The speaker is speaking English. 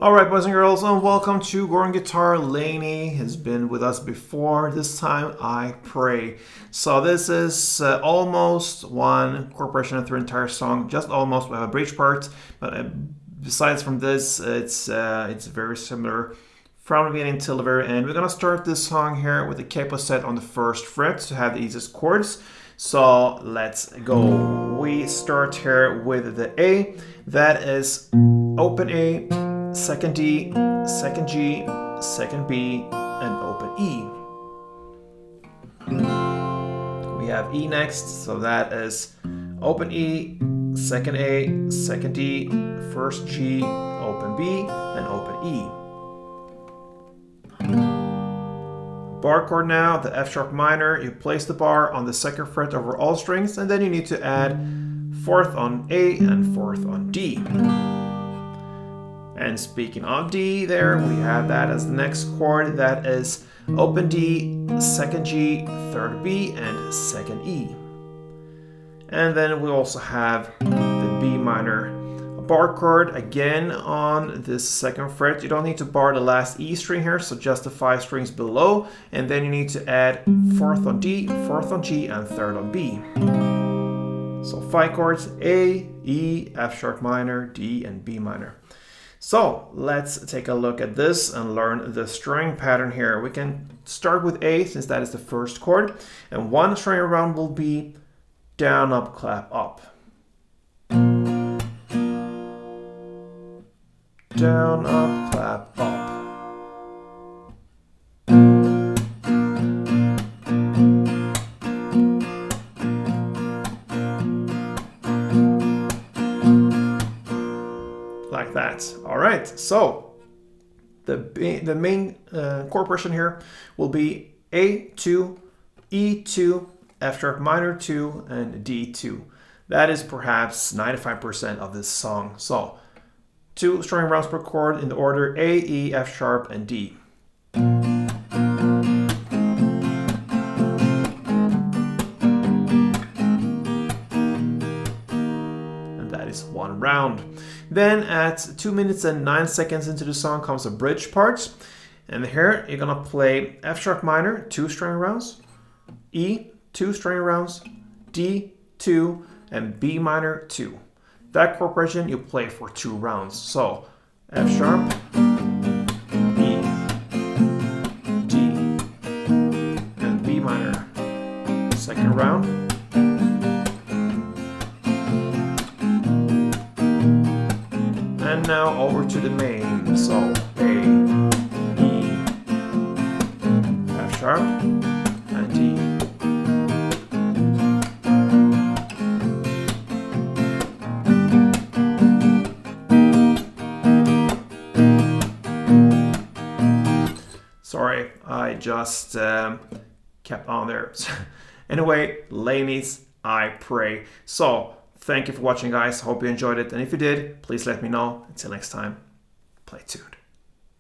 Alright, boys and girls, and welcome to Goran Guitar. LANY has been with us before. This time I pray. So this is almost one chord through entire song, just almost. We have a bridge part, but besides from this, it's very similar from the beginning till the very end. We're gonna start this song here with the capo set on the first fret to have the easiest chords. So let's go. We start here with the A. That is open A, second D, second G, second B, and open E. We have E next, so that is open E, second A, second D, first G, open B, and open E. Bar chord now, the F sharp minor. You place the bar on the second fret over all strings, and then you need to add fourth on A and fourth on D. And speaking of D there, we have that as the next chord. That is open D, second G, third B, and second E. And then we also have the B minor bar chord again on this second fret. You don't need to bar the last E string here, so just the 5 strings below. And then you need to add fourth on D, fourth on G, and third on B. So 5 chords: A, E, F sharp minor, D, and B minor. So let's take a look at this and learn the string pattern here. We can start with A since that is the first chord, and one string around will be down, up, clap, up. Down, up, clap, up. Like that. All right, so the main chord progression here will be A2, E2, F sharp minor 2, and D2. That is perhaps 95% of this song. So 2 string rounds per chord in the order A, E, F sharp, and D. And that is one round. Then at 2 minutes and 9 seconds into the song comes a bridge part. And here you're gonna play F sharp minor, 2 string rounds, E, 2 string rounds, D, 2, and B minor, 2. That chord progression you play for 2 rounds. So F sharp, E, D, and B minor. Second round. And now over to the main. So A, E, F sharp, and D. Sorry, I just kept on there. Anyway, LANY's I Pray. So, thank you for watching, guys. Hope you enjoyed it. And if you did, please let me know. Until next time, play tuned.